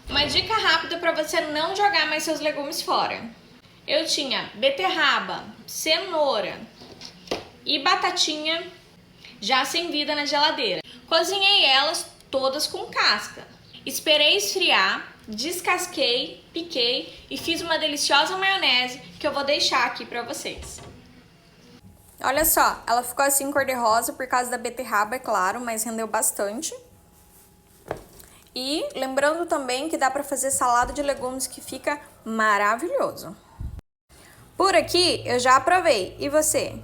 Uma dica rápida para você não jogar mais seus legumes fora. Eu tinha beterraba, cenoura e batatinha já sem vida na geladeira. Cozinhei elas todas com casca. Esperei esfriar, descasquei, piquei e fiz uma deliciosa maionese que eu vou deixar aqui para vocês. Olha só, ela ficou assim cor-de-rosa por causa da beterraba, é claro, mas rendeu bastante. E lembrando também que dá para fazer salada de legumes que fica maravilhoso. Por aqui eu já provei, e você?